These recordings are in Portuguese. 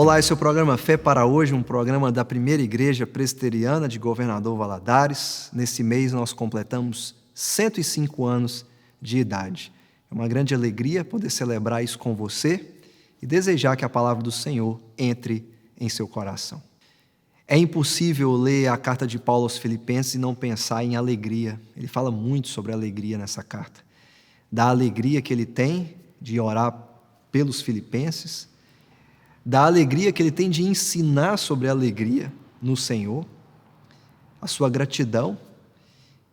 Olá, esse é o programa Fé para Hoje, um programa da Primeira Igreja Presbiteriana de Governador Valadares. Nesse mês nós completamos 105 anos de idade. É uma grande alegria poder celebrar isso com você e desejar que a palavra do Senhor entre em seu coração. É impossível ler a carta de Paulo aos Filipenses e não pensar em alegria. Ele fala muito sobre alegria nessa carta. Da alegria que ele tem de orar pelos filipenses, da alegria que ele tem de ensinar sobre a alegria no Senhor, a sua gratidão,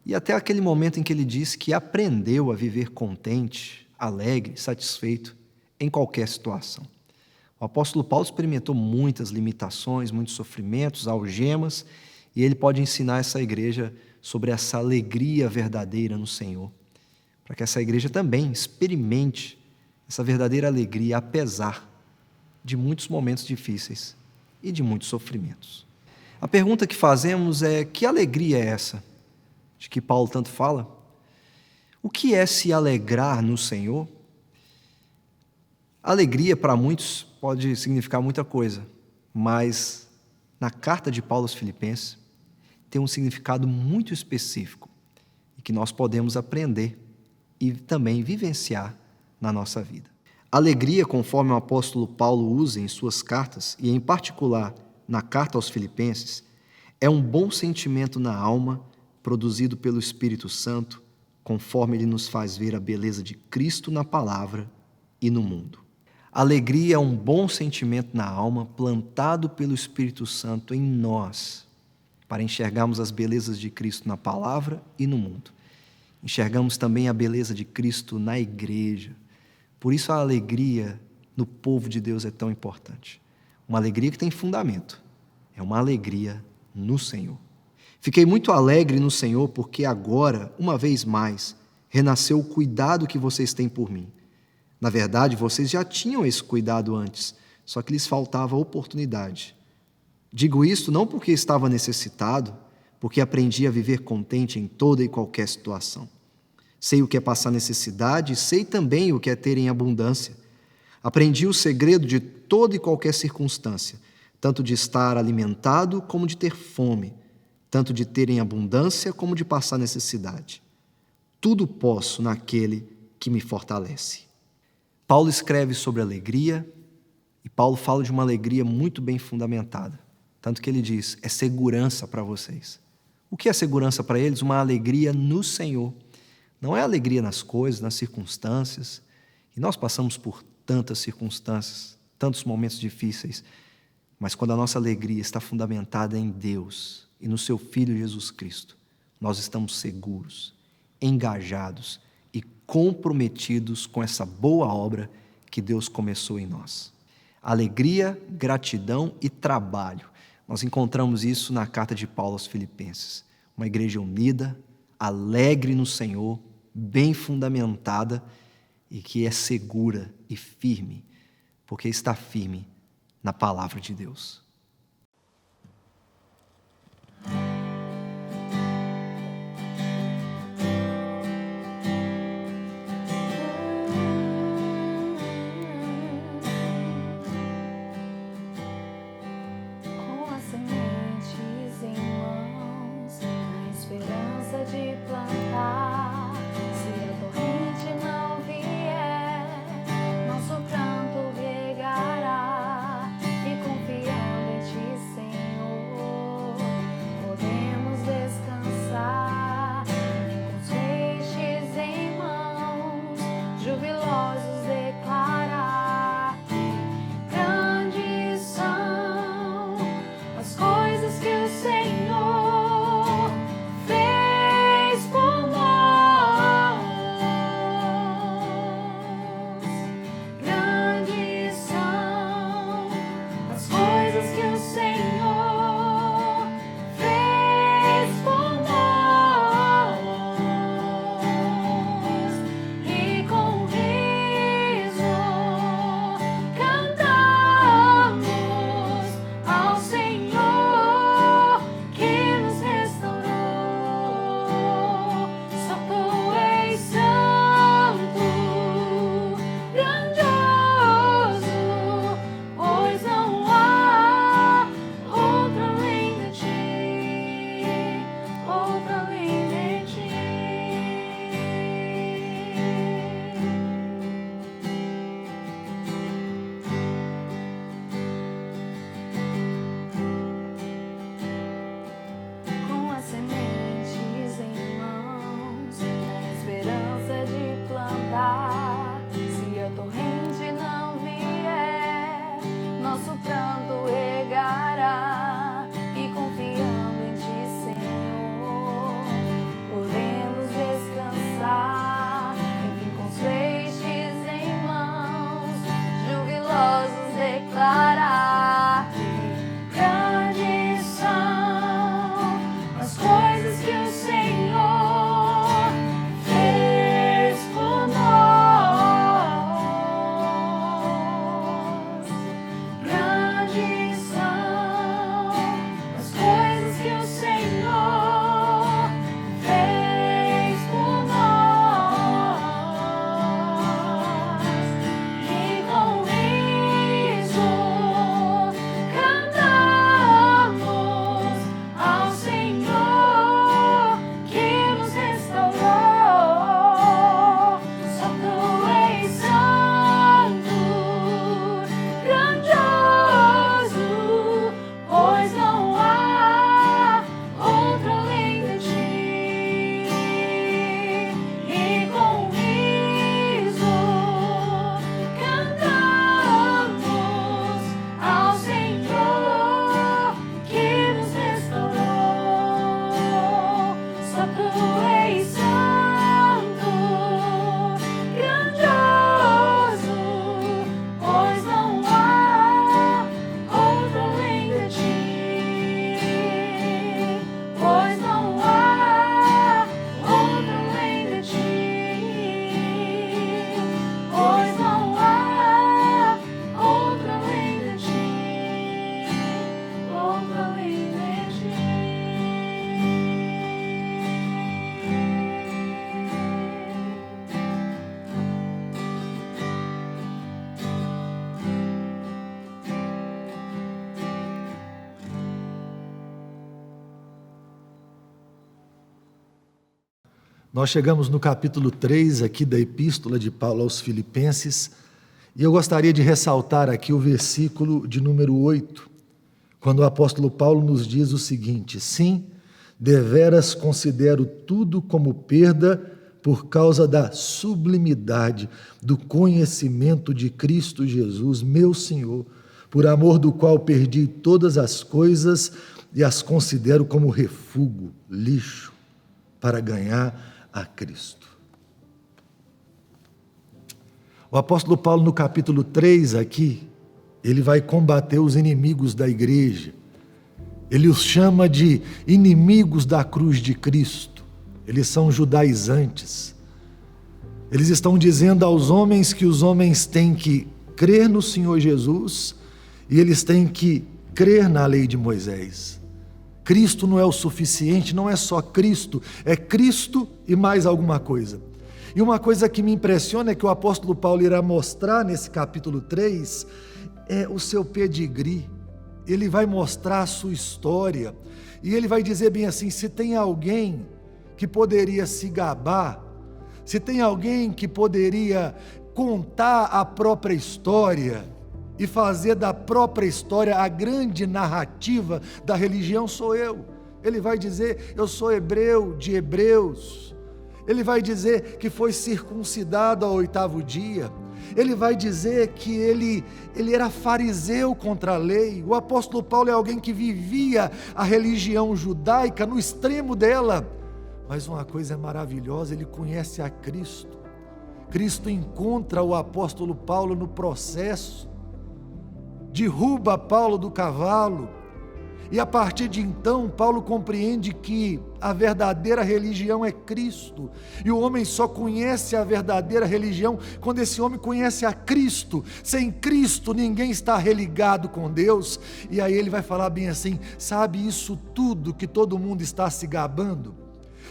e até aquele momento em que ele diz que aprendeu a viver contente, alegre, satisfeito em qualquer situação. O apóstolo Paulo experimentou muitas limitações, muitos sofrimentos, algemas, e ele pode ensinar essa igreja sobre essa alegria verdadeira no Senhor, para que essa igreja também experimente essa verdadeira alegria, apesar de muitos momentos difíceis e de muitos sofrimentos. A pergunta que fazemos é: que alegria é essa de que Paulo tanto fala? O que é se alegrar no Senhor? Alegria, para muitos, pode significar muita coisa, mas na carta de Paulo aos Filipenses tem um significado muito específico e que nós podemos aprender e também vivenciar na nossa vida. Alegria, conforme o apóstolo Paulo usa em suas cartas, e em particular na carta aos Filipenses, é um bom sentimento na alma, produzido pelo Espírito Santo, conforme ele nos faz ver a beleza de Cristo na palavra e no mundo. Alegria é um bom sentimento na alma, plantado pelo Espírito Santo em nós, para enxergarmos as belezas de Cristo na palavra e no mundo. Enxergamos também a beleza de Cristo na igreja. Por isso a alegria no povo de Deus é tão importante. Uma alegria que tem fundamento. É uma alegria no Senhor. Fiquei muito alegre no Senhor porque agora, uma vez mais, renasceu o cuidado que vocês têm por mim. Na verdade, vocês já tinham esse cuidado antes, só que lhes faltava oportunidade. Digo isto não porque estava necessitado, porque aprendi a viver contente em toda e qualquer situação. Sei o que é passar necessidade e sei também o que é ter em abundância. Aprendi o segredo de toda e qualquer circunstância, tanto de estar alimentado como de ter fome, tanto de ter em abundância como de passar necessidade. Tudo posso naquele que me fortalece. Paulo escreve sobre alegria e Paulo fala de uma alegria muito bem fundamentada. Tanto que ele diz, é segurança para vocês. O que é segurança para eles? Uma alegria no Senhor. Não é alegria nas coisas, nas circunstâncias. E nós passamos por tantas circunstâncias, tantos momentos difíceis. Mas quando a nossa alegria está fundamentada em Deus e no seu Filho Jesus Cristo, nós estamos seguros, engajados e comprometidos com essa boa obra que Deus começou em nós. Alegria, gratidão e trabalho. Nós encontramos isso na carta de Paulo aos Filipenses. Uma igreja unida, alegre no Senhor, bem fundamentada e que é segura e firme, porque está firme na palavra de Deus. Nosso pranto regará e confiamos Nós chegamos no capítulo 3 aqui da Epístola de Paulo aos Filipenses, e eu gostaria de ressaltar aqui o versículo de número 8, quando o apóstolo Paulo nos diz o seguinte: sim, deveras considero tudo como perda por causa da sublimidade do conhecimento de Cristo Jesus, meu Senhor, por amor do qual perdi todas as coisas e as considero como refúgio, lixo, para ganhar a Cristo. O apóstolo Paulo, no capítulo 3 aqui, ele vai combater os inimigos da igreja. Ele os chama de inimigos da cruz de Cristo. Eles são judaizantes. Eles estão dizendo aos homens que os homens têm que crer no Senhor Jesus e eles têm que crer na lei de Moisés. Cristo não é o suficiente, não é só Cristo, é Cristo e mais alguma coisa. E uma coisa que me impressiona é que o apóstolo Paulo irá mostrar nesse capítulo 3 é o seu pedigree. Ele vai mostrar a sua história e ele vai dizer bem assim: se tem alguém que poderia se gabar, se tem alguém que poderia contar a própria história e fazer da própria história a grande narrativa da religião, sou eu. Ele vai dizer: eu sou hebreu de hebreus. Ele vai dizer que foi circuncidado ao 8º dia. Ele vai dizer que ele era fariseu contra a lei. O apóstolo Paulo é alguém que vivia a religião judaica no extremo dela. Mas uma coisa é maravilhosa, ele conhece a Cristo. Cristo encontra o apóstolo Paulo no processo, derruba Paulo do cavalo, e a partir de então Paulo compreende que a verdadeira religião é Cristo, e o homem só conhece a verdadeira religião quando esse homem conhece a Cristo. Sem Cristo ninguém está religado com Deus. E aí ele vai falar bem assim: sabe isso tudo que todo mundo está se gabando?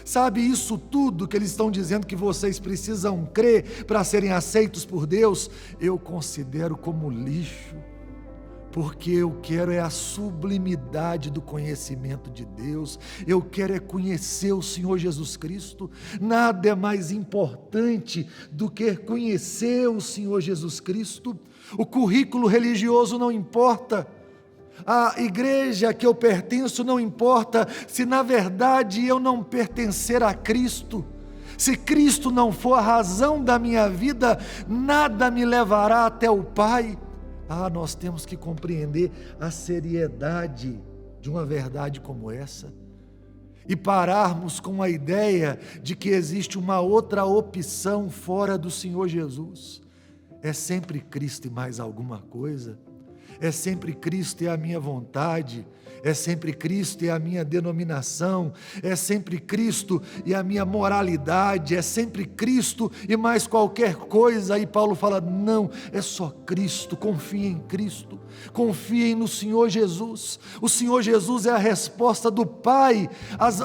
Sabe isso tudo que eles estão dizendo que vocês precisam crer para serem aceitos por Deus? Eu considero como lixo, porque eu quero é a sublimidade do conhecimento de Deus, eu quero é conhecer o Senhor Jesus Cristo. Nada é mais importante do que conhecer o Senhor Jesus Cristo. O currículo religioso não importa, a igreja que eu pertenço não importa, se na verdade eu não pertencer a Cristo. Se Cristo não for a razão da minha vida, nada me levará até o Pai. Nós temos que compreender a seriedade de uma verdade como essa e pararmos com a ideia de que existe uma outra opção fora do Senhor Jesus. É sempre Cristo e mais alguma coisa. É sempre Cristo e a minha vontade, é sempre Cristo e a minha denominação, é sempre Cristo e a minha moralidade, é sempre Cristo e mais qualquer coisa. E Paulo fala: não, é só Cristo. Confiem em Cristo, confiem no Senhor Jesus. O Senhor Jesus é a resposta do Pai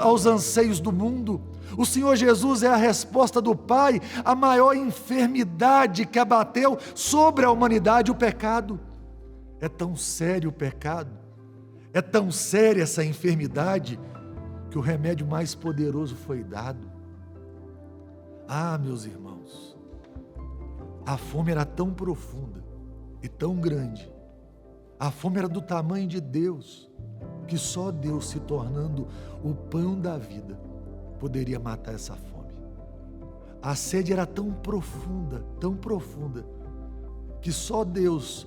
aos anseios do mundo. O Senhor Jesus é a resposta do Pai à maior enfermidade que abateu sobre a humanidade, o pecado. É tão sério o pecado, é tão séria essa enfermidade, que o remédio mais poderoso foi dado. Meus irmãos, a fome era tão profunda e tão grande, a fome era do tamanho de Deus, que só Deus, se tornando o pão da vida, poderia matar essa fome. A sede era tão profunda, que só Deus,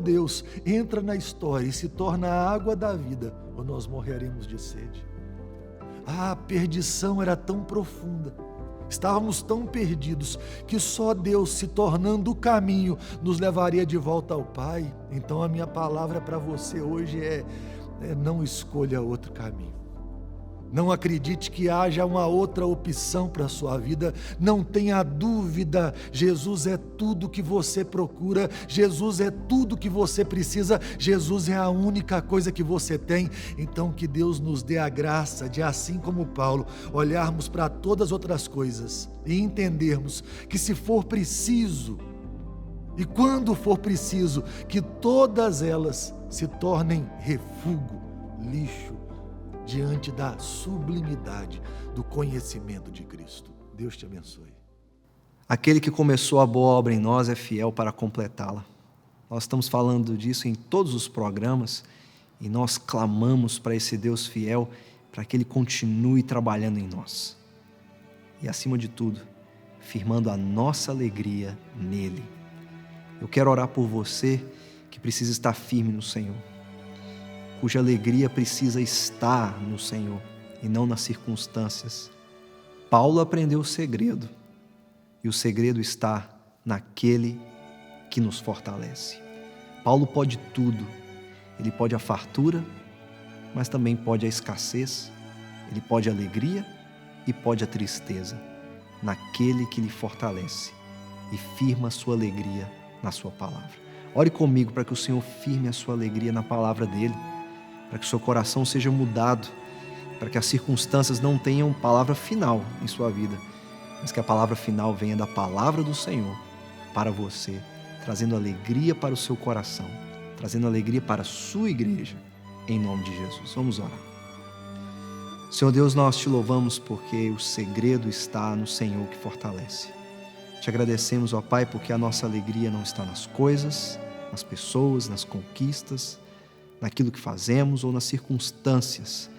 Deus, entra na história e se torna a água da vida, ou nós morreremos de sede. A perdição era tão profunda, estávamos tão perdidos, que só Deus, se tornando o caminho, nos levaria de volta ao Pai. Então a minha palavra para você hoje é não escolha outro caminho. Não acredite que haja uma outra opção para a sua vida. Não tenha dúvida. Jesus é tudo que você procura. Jesus é tudo que você precisa. Jesus é a única coisa que você tem. Então que Deus nos dê a graça de, assim como Paulo, olharmos para todas as outras coisas e entendermos que, se for preciso, e quando for preciso, que todas elas se tornem refúgio, lixo, diante da sublimidade do conhecimento de Cristo. Deus te abençoe. Aquele que começou a boa obra em nós é fiel para completá-la. Nós estamos falando disso em todos os programas e nós clamamos para esse Deus fiel, para que Ele continue trabalhando em nós. E, acima de tudo, firmando a nossa alegria nele. Eu quero orar por você que precisa estar firme no Senhor, cuja alegria precisa estar no Senhor e não nas circunstâncias. Paulo aprendeu o segredo, e o segredo está naquele que nos fortalece. Paulo pode tudo. Ele pode a fartura, mas também pode a escassez. Ele pode a alegria e pode a tristeza, naquele que lhe fortalece e firma a sua alegria na sua palavra. Ore comigo para que o Senhor firme a sua alegria na palavra dele, para que o seu coração seja mudado, para que as circunstâncias não tenham palavra final em sua vida, mas que a palavra final venha da palavra do Senhor para você, trazendo alegria para o seu coração, trazendo alegria para a sua igreja, em nome de Jesus. Vamos orar. Senhor Deus, nós te louvamos porque o segredo está no Senhor que fortalece. Te agradecemos, ó Pai, porque a nossa alegria não está nas coisas, nas pessoas, nas conquistas, naquilo que fazemos ou nas circunstâncias.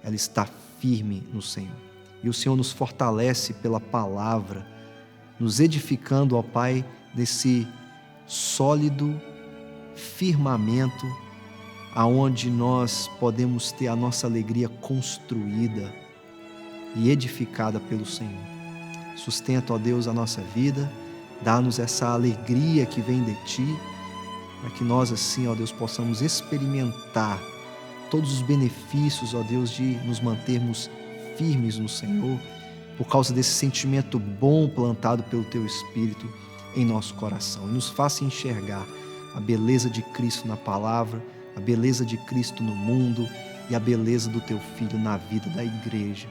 Ela está firme no Senhor. E o Senhor nos fortalece pela palavra, nos edificando, ó Pai, desse sólido firmamento aonde nós podemos ter a nossa alegria construída e edificada pelo Senhor. Sustenta, ó Deus, a nossa vida, dá-nos essa alegria que vem de Ti, para que nós assim, ó Deus, possamos experimentar todos os benefícios, ó Deus, de nos mantermos firmes no Senhor, por causa desse sentimento bom plantado pelo Teu Espírito em nosso coração. E nos faça enxergar a beleza de Cristo na palavra, a beleza de Cristo no mundo e a beleza do Teu Filho na vida da igreja.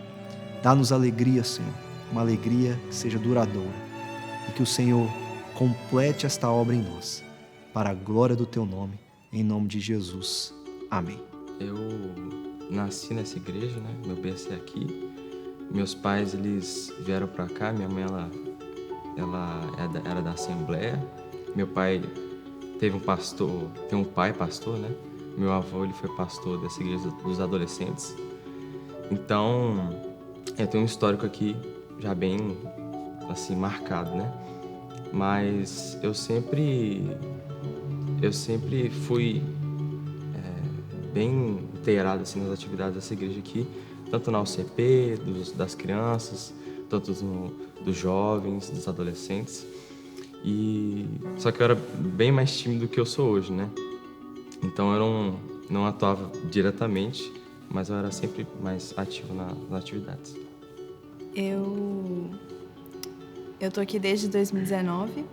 Dá-nos alegria, Senhor, uma alegria que seja duradoura e que o Senhor complete esta obra em nós, para a glória do Teu nome, em nome de Jesus. Amém. Eu nasci nessa igreja, né? Meu berço é aqui. Meus pais, eles vieram para cá. Minha mãe, ela era da Assembleia. Meu pai teve um pastor, tem um pai pastor, né? Meu avô, ele foi pastor dessa igreja dos adolescentes. Então, eu tenho um histórico aqui já bem, assim, marcado, né? Mas eu sempre fui bem inteirado, assim, nas atividades dessa igreja aqui, tanto na UCP, das crianças, tanto dos jovens, dos adolescentes. Só que eu era bem mais tímido do que eu sou hoje, né? Então eu não atuava diretamente, mas eu era sempre mais ativo nas atividades. Eu tô aqui desde 2019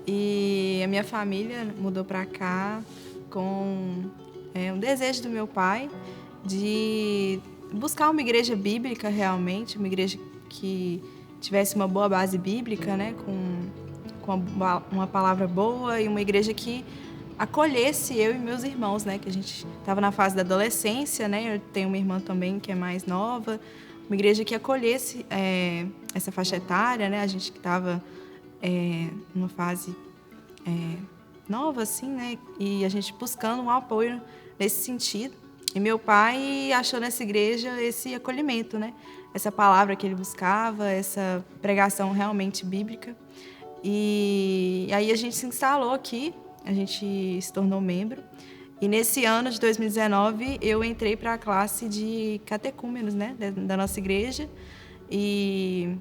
e a minha família mudou para cá com um desejo do meu pai de buscar uma igreja bíblica realmente, uma igreja que tivesse uma boa base bíblica, né, com uma palavra boa, e uma igreja que acolhesse eu e meus irmãos, né, que a gente estava na fase da adolescência, né, eu tenho uma irmã também que é mais nova, uma igreja que acolhesse essa faixa etária, né, a gente que estava numa fase nova, assim, né, e a gente buscando um apoio nesse sentido. E meu pai achou nessa igreja esse acolhimento, né, essa palavra que ele buscava, essa pregação realmente bíblica. E aí a gente se instalou aqui, a gente se tornou membro. E nesse ano de 2019 eu entrei para a classe de catecúmenos, né, da nossa igreja, e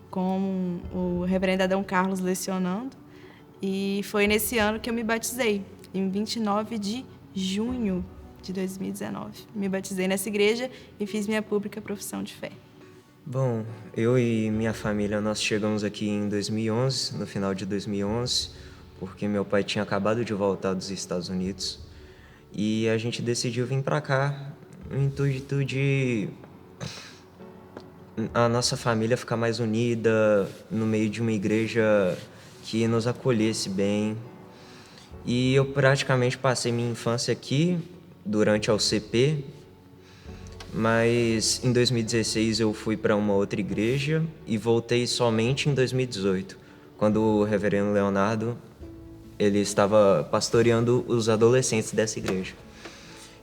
com o reverendo Adão Carlos lecionando. E foi nesse ano que eu me batizei, em 29 de junho de 2019. Me batizei nessa igreja e fiz minha pública profissão de fé. Bom, eu e minha família, nós chegamos aqui em 2011, no final de 2011, porque meu pai tinha acabado de voltar dos Estados Unidos. E a gente decidiu vir para cá no intuito de a nossa família ficar mais unida no meio de uma igreja que nos acolhesse bem. E eu praticamente passei minha infância aqui, durante a UCP, mas em 2016 eu fui para uma outra igreja e voltei somente em 2018, quando o reverendo Leonardo ele estava pastoreando os adolescentes dessa igreja.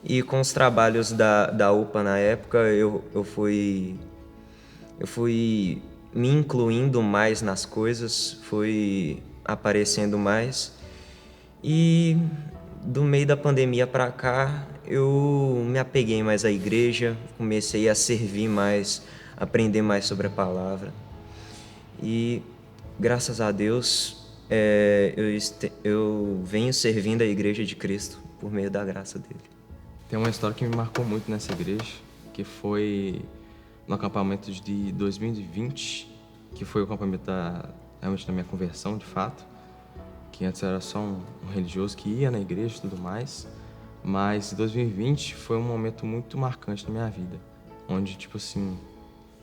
E com os trabalhos da UPA na época, eu fui me incluindo mais nas coisas, fui aparecendo mais. E do meio da pandemia para cá, eu me apeguei mais à igreja, comecei a servir mais, aprender mais sobre a palavra. E graças a Deus, eu venho servindo a Igreja de Cristo por meio da graça dele. Tem uma história que me marcou muito nessa igreja, que foi no acampamento de 2020, que foi o acampamento realmente da minha conversão, de fato, que antes era só um religioso que ia na igreja e tudo mais, mas 2020 foi um momento muito marcante na minha vida, onde, tipo assim,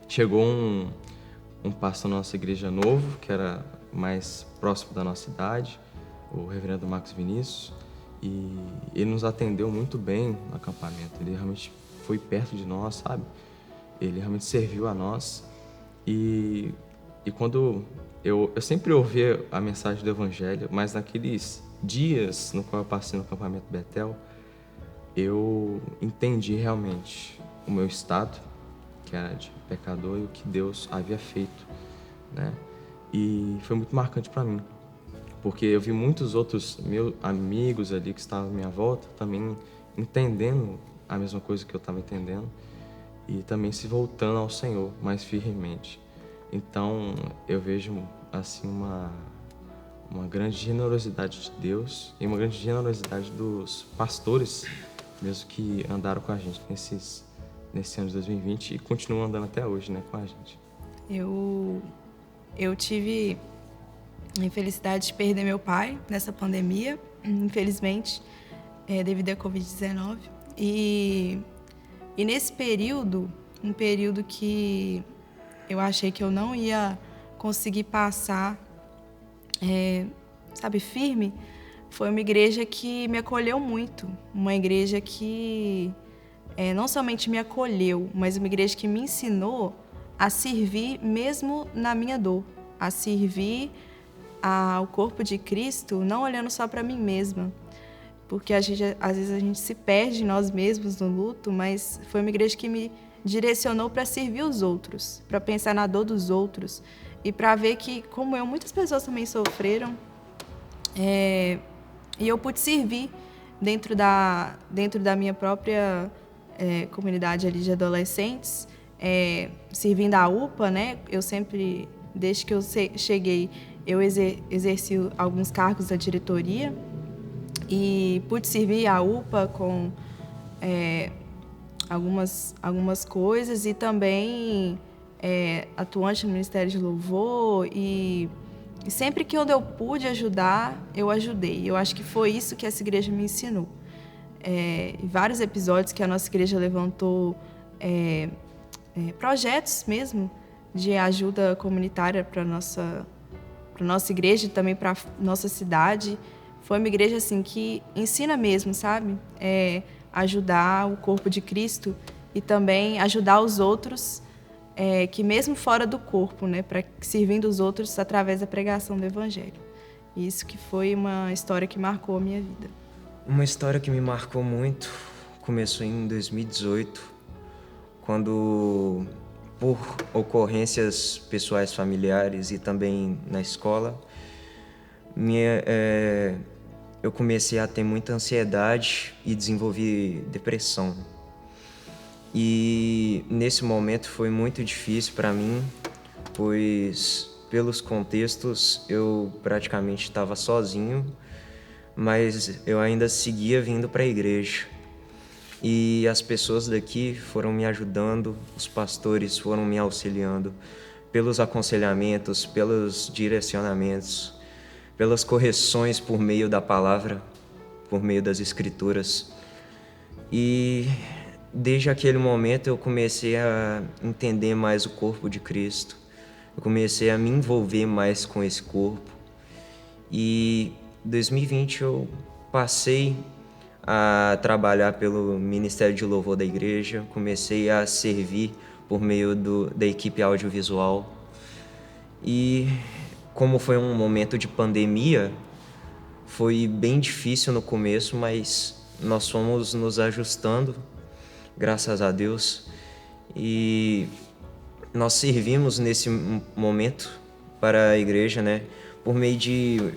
chegou um pastor na nossa igreja novo, que era mais próximo da nossa idade, o reverendo Marcos Vinícius, e ele nos atendeu muito bem no acampamento. Ele realmente foi perto de nós, sabe? Ele realmente serviu a nós. E quando eu sempre ouvia a mensagem do Evangelho, mas naqueles dias no qual eu passei no acampamento Betel, eu entendi realmente o meu estado, que era de pecador, e o que Deus havia feito, né? E foi muito marcante para mim, porque eu vi muitos outros meus amigos ali que estavam à minha volta também entendendo a mesma coisa que eu estava entendendo e também se voltando ao Senhor mais firmemente. Então eu vejo assim uma grande generosidade de Deus e uma grande generosidade dos pastores mesmo que andaram com a gente nesse ano de 2020 e continuam andando até hoje, né, com a gente. Eu tive a infelicidade de perder meu pai nessa pandemia, infelizmente, devido à Covid-19. E nesse período, um período que eu achei que eu não ia conseguir passar, firme, foi uma igreja que me acolheu muito. Uma igreja que não somente me acolheu, mas uma igreja que me ensinou a servir mesmo na minha dor, a servir ao corpo de Cristo, não olhando só para mim mesma, porque às vezes a gente se perde nós mesmos no luto, mas foi uma igreja que me direcionou para servir os outros, para pensar na dor dos outros e para ver que, como eu, muitas pessoas também sofreram, e eu pude servir dentro da minha própria comunidade ali de adolescentes, servindo a UPA, né? Eu sempre, desde que eu cheguei, eu exerci alguns cargos da diretoria e pude servir a UPA com algumas coisas e também atuante no Ministério de Louvor e sempre que onde eu pude ajudar, eu ajudei. Eu acho que foi isso que essa igreja me ensinou. Vários episódios que a nossa igreja levantou projetos mesmo de ajuda comunitária para nossa igreja e também para nossa cidade. Foi uma igreja assim que ensina mesmo, sabe? Ajudar o corpo de Cristo e também ajudar os outros, que mesmo fora do corpo, né, para servindo os outros através da pregação do Evangelho. Isso que foi uma história que marcou a minha vida. Uma história que me marcou muito começou em 2018, quando, por ocorrências pessoais familiares e também na escola, eu comecei a ter muita ansiedade e desenvolvi depressão. E nesse momento foi muito difícil para mim, pois pelos contextos eu praticamente estava sozinho, mas eu ainda seguia vindo para a igreja. E as pessoas daqui foram me ajudando, os pastores foram me auxiliando pelos aconselhamentos, pelos direcionamentos, pelas correções por meio da palavra, por meio das escrituras. E desde aquele momento eu comecei a entender mais o corpo de Cristo, eu comecei a me envolver mais com esse corpo. E em 2020 eu passei a trabalhar pelo Ministério de Louvor da igreja, comecei a servir por meio da equipe audiovisual. E como foi um momento de pandemia, foi bem difícil no começo, mas nós fomos nos ajustando, graças a Deus. E nós servimos nesse momento para a igreja, né, por meio de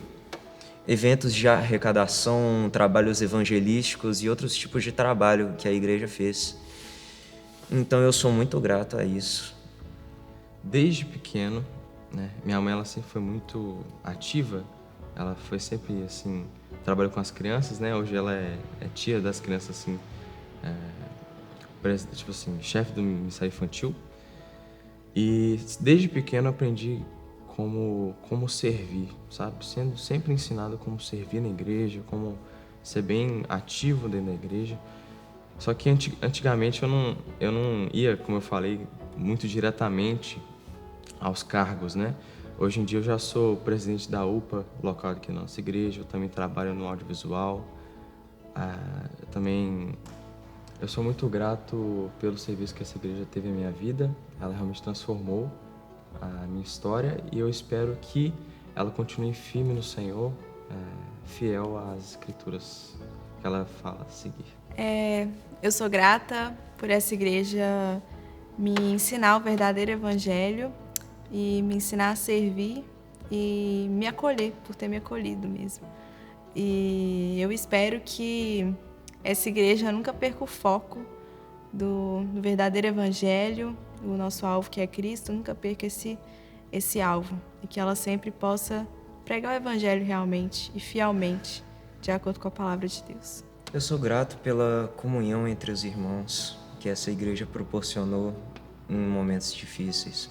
eventos de arrecadação, trabalhos evangelísticos e outros tipos de trabalho que a igreja fez. Então eu sou muito grato a isso. Desde pequeno, né, minha mãe ela sempre foi muito ativa. Ela foi sempre assim, trabalhou com as crianças, né? Hoje ela é tia das crianças, assim, tipo assim, chefe do Ministério Infantil. E desde pequeno eu aprendi como servir, sabe? Sendo sempre ensinado como servir na igreja, como ser bem ativo dentro da igreja. Só que antigamente eu não ia, como eu falei, muito diretamente aos cargos, né? Hoje em dia eu já sou presidente da UPA, local aqui na nossa igreja. Eu também trabalho no audiovisual. Eu sou muito grato pelo serviço que essa igreja teve na minha vida. Ela realmente transformou a minha história e eu espero que ela continue firme no Senhor, fiel às escrituras que ela fala a seguir. Eu sou grata por essa igreja me ensinar o verdadeiro evangelho e me ensinar a servir e me acolher, por ter me acolhido mesmo. E eu espero que essa igreja nunca perca o foco do verdadeiro evangelho, o nosso alvo que é Cristo, nunca perca esse alvo. E que ela sempre possa pregar o evangelho realmente e fielmente, de acordo com a palavra de Deus. Eu sou grato pela comunhão entre os irmãos que essa igreja proporcionou em momentos difíceis.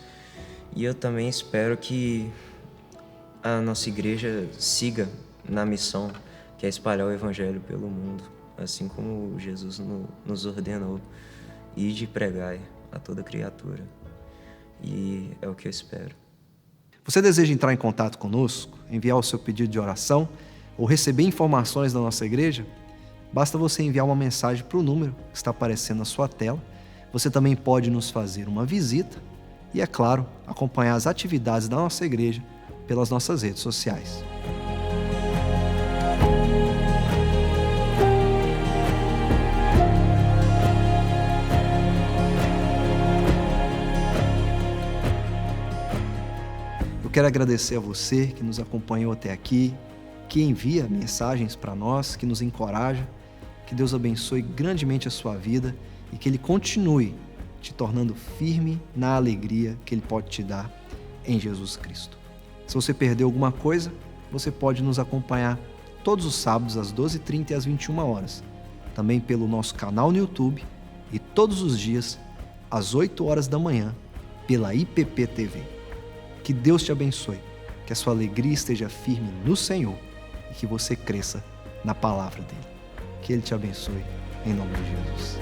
E eu também espero que a nossa igreja siga na missão, que é espalhar o evangelho pelo mundo, assim como Jesus nos ordenou, e de pregar a toda criatura. E é o que eu espero. Você deseja entrar em contato conosco, enviar o seu pedido de oração ou receber informações da nossa igreja? Basta você enviar uma mensagem para o número que está aparecendo na sua tela. Você também pode nos fazer uma visita e, é claro, acompanhar as atividades da nossa igreja pelas nossas redes sociais. Eu quero agradecer a você que nos acompanhou até aqui, que envia mensagens para nós, que nos encoraja. Que Deus abençoe grandemente a sua vida e que Ele continue te tornando firme na alegria que Ele pode te dar em Jesus Cristo. Se você perdeu alguma coisa, você pode nos acompanhar todos os sábados às 12h30 e às 21h, também pelo nosso canal no YouTube e todos os dias às 8h da manhã pela IPP TV. Que Deus te abençoe, que a sua alegria esteja firme no Senhor e que você cresça na palavra dEle. Que Ele te abençoe, em nome de Jesus.